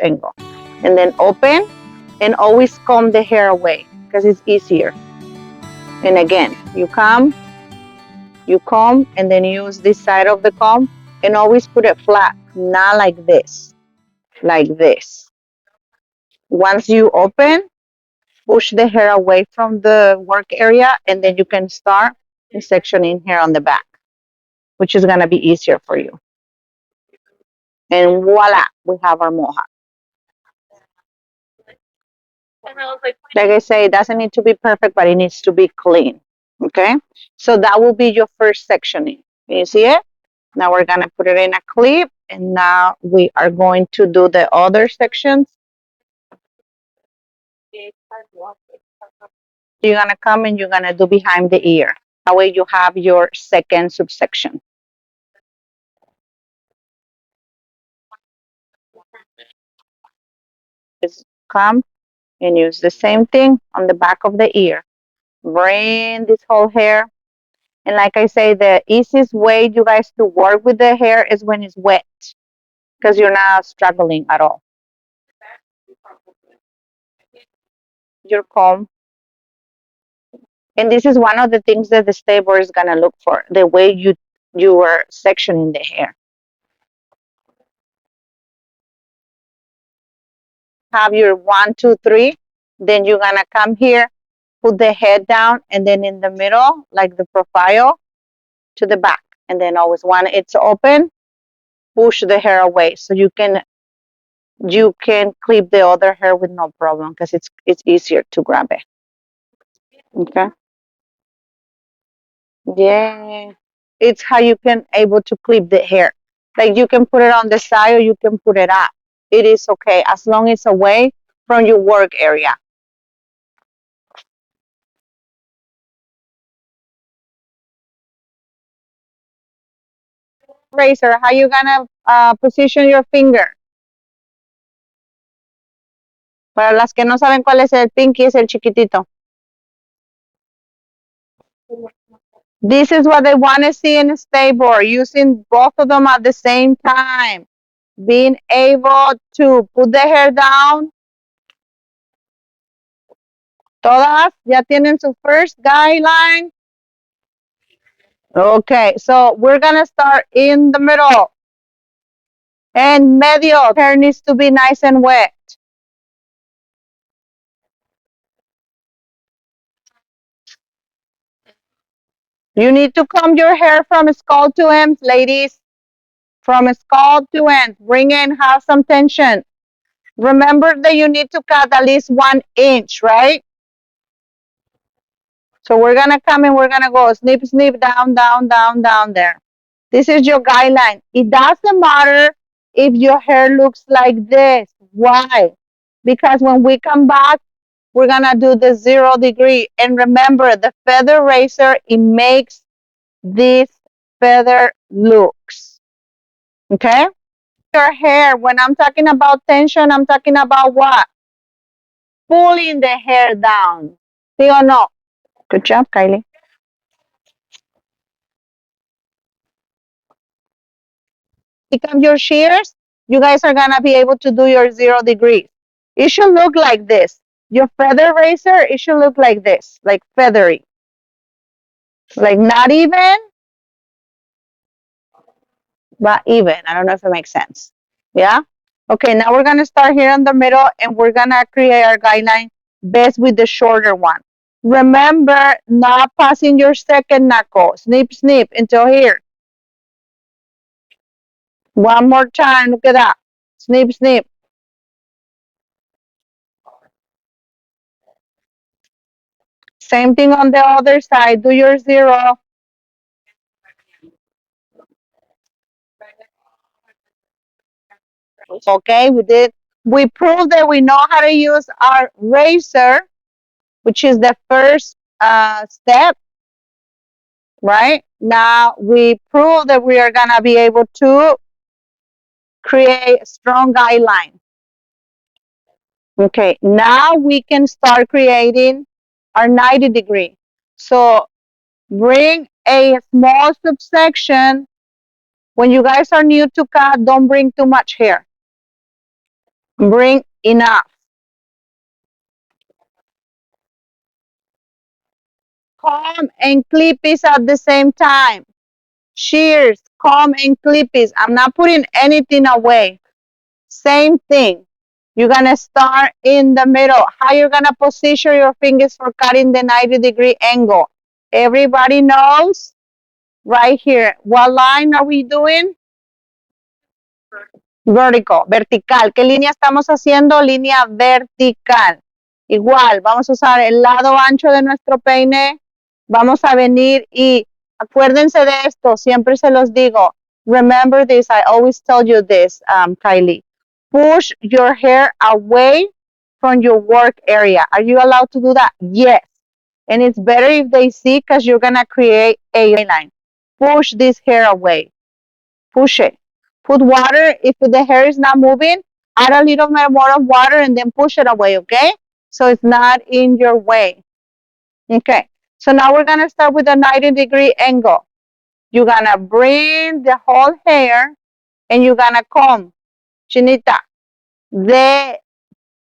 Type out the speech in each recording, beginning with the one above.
angle. And then open, and always comb the hair away because it's easier. And again, you comb, and then use this side of the comb, and always put it flat, not like this, like this. Once you open, push the hair away from the work area, and then you can start sectioning hair on the back, which is gonna be easier for you. And voila, we have our mohawk. Like I say, it doesn't need to be perfect, but it needs to be clean. Okay, so that will be your first sectioning. Can you see it? Now we're gonna put it in a clip, and now we are going to do the other sections. You're gonna come and you're gonna do behind the ear. That way you have your second subsection. Just come and use the same thing on the back of the ear. Bring this whole hair. And like I say, the easiest way you guys to work with the hair is when it's wet, because you're not struggling at all. Your comb. And this is one of the things that the State Board is gonna look for, the way you are sectioning the hair. Have your 1, 2, 3, then you're gonna come here, put the head down, and then in the middle, like the profile, to the back. And then always when it's open, push the hair away so you can clip the other hair with no problem, because it's easier to grab it. Okay. Yeah. It's how you can able to clip the hair. Like you can put it on the side or you can put it up. It is okay as long as it's away from your work area. Razor, how you gonna position your finger? Para las que no saben cuál es el pinky, es el chiquitito. This is what they want to see in a State Board, using both of them at the same time. Being able to put the hair down. Todas ya tienen su first guideline. Okay, so we're gonna start in the middle. And medio, hair needs to be nice and wet. You need to comb your hair from scalp to ends, ladies. From scalp to ends. Bring in, have some tension. Remember that you need to cut at least 1 inch, right? So we're gonna come and we're gonna go snip, snip, down, down, down, down there. This is your guideline. It doesn't matter if your hair looks like this. Why? Because when we come back, we're gonna do the 0 degree. And remember, the feather razor, it makes these feather looks. Okay? Your hair, when I'm talking about tension, I'm talking about what? Pulling the hair down. ¿Sí o no? Good job, Kylie. Become your shears, you guys are gonna be able to do your 0 degrees. It should look like this. Your feather razor, it should look like this, like feathery. Like not even, but even. I don't know if it makes sense. Yeah? Okay, now we're gonna start here in the middle and we're gonna create our guideline best with the shorter one. Remember, not passing your second knuckle. Snip, snip until here. One more time, look at that. Snip, snip. Same thing on the other side. Do your 0. Okay, we did. We proved that we know how to use our razor, which is the first step, right? Now we prove that we are gonna be able to create a strong guideline. Okay, now we can start creating our 90 degree. So bring a small subsection. When you guys are new to cut, don't bring too much hair. Bring enough. Comb and clippies at the same time. Shears, comb and clippies. I'm not putting anything away. Same thing. You're gonna start in the middle. How you're gonna position your fingers for cutting the 90-degree angle? Everybody knows right here. What line are we doing? Vertical, vertical. ¿Qué línea estamos haciendo? Línea vertical. Igual, vamos a usar el lado ancho de nuestro peine. Vamos a venir y acuérdense de esto, siempre se los digo. Remember this, I always tell you this, Kylie. Push your hair away from your work area. Are you allowed to do that? Yes. And it's better if they see because you're going to create a line. Push this hair away. Push it. Put water. If the hair is not moving, add a little bit more of water and then push it away, okay? So it's not in your way. Okay. So now we're going to start with a 90-degree angle. You're going to bring the whole hair and you're going to comb, Chinita, de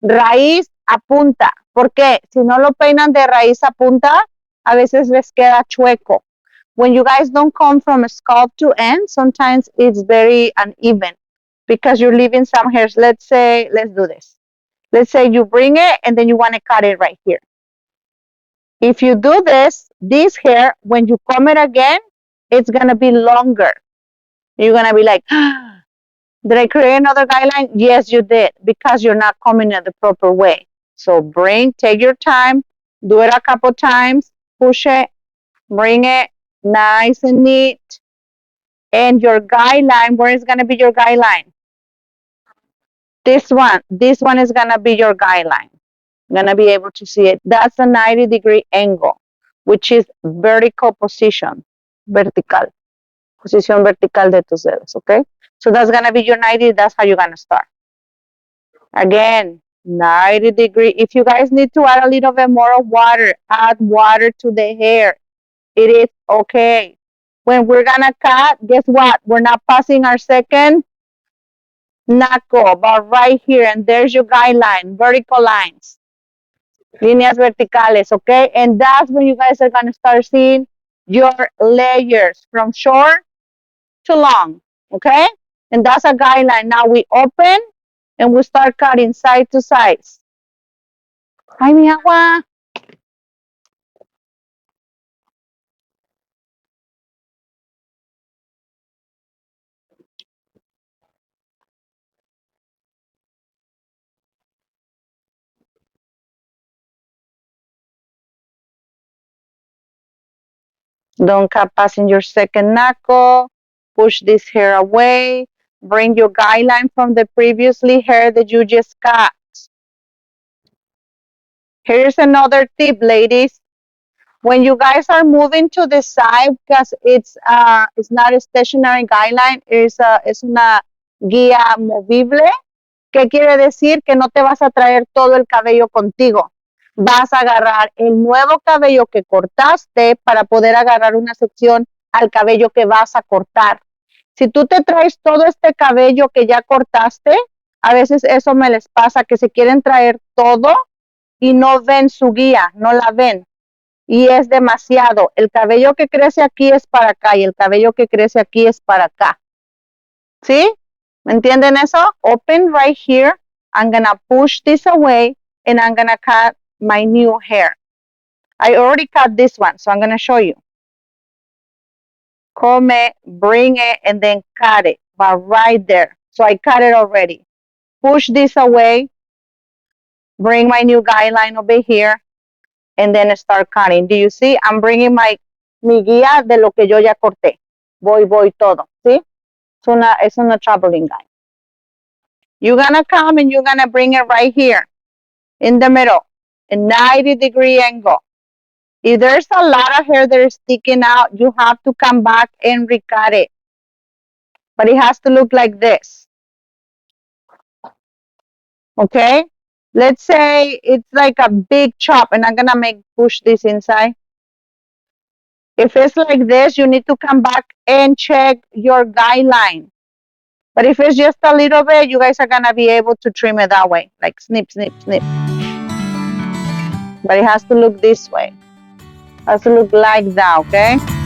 raíz a punta. ¿Por qué? Si no lo peinan de raíz a punta, a veces les queda chueco. When you guys don't come from scalp to end, sometimes it's very uneven because you're leaving some hairs. Let's say, let's do this. Let's say you bring it and then you want to cut it right here. If you do this hair, when you comb it again, it's going to be longer. You're going to be like, did I create another guideline? Yes, you did, because you're not combing it the proper way. So take your time, do it a couple times, push it, bring it, nice and neat. And your guideline, where is going to be your guideline? This one is going to be your guideline. You're going to be able to see it. That's a 90-degree angle, which is vertical position, vertical, posición vertical de tus dedos, okay? So that's going to be your 90, that's how you're going to start. Again, 90-degree. If you guys need to add a little bit more of water, add water to the hair. It is okay. When we're going to cut, guess what? We're not passing our second knuckle, but right here, and there's your guideline, vertical lines. Líneas verticales, okay? And that's when you guys are going to start seeing your layers from short to long, okay? And that's a guideline. Now we open and we start cutting side to side. Ay, mi agua. Don't cut passing your second knuckle. Push this hair away. Bring your guideline from the previously hair that you just cut. Here's another tip, ladies. When you guys are moving to the side, because it's not a stationary guideline, es una guía movible. ¿Qué quiere decir? Que no te vas a traer todo el cabello contigo. Vas a agarrar el nuevo cabello que cortaste para poder agarrar una sección al cabello que vas a cortar. Si tú te traes todo este cabello que ya cortaste, a veces eso me les pasa, que se quieren traer todo y no ven su guía, no la ven. Y es demasiado. El cabello que crece aquí es para acá y el cabello que crece aquí es para acá. ¿Sí? ¿Me entienden eso? Open right here. I'm going to push this away and I'm going to cut my new hair. I already cut this one, so I'm going to show you. Comb it, bring it, and then cut it. But right there. So I cut it already. Push this away. Bring my new guideline over here. And then start cutting. Do you see? I'm bringing mi guía de lo que yo ya corté. Voy todo. ¿Sí? Es una traveling guide. You're going to come and you're going to bring it right here in the middle, a 90-degree angle. If there's a lot of hair that is sticking out, you have to come back and recut it. But it has to look like this. Okay? Let's say it's like a big chop, and I'm going to push this inside. If it's like this, you need to come back and check your guideline. But if it's just a little bit, you guys are gonna be able to trim it that way, like snip, snip, snip. But it has to look this way. It has to look like that, okay?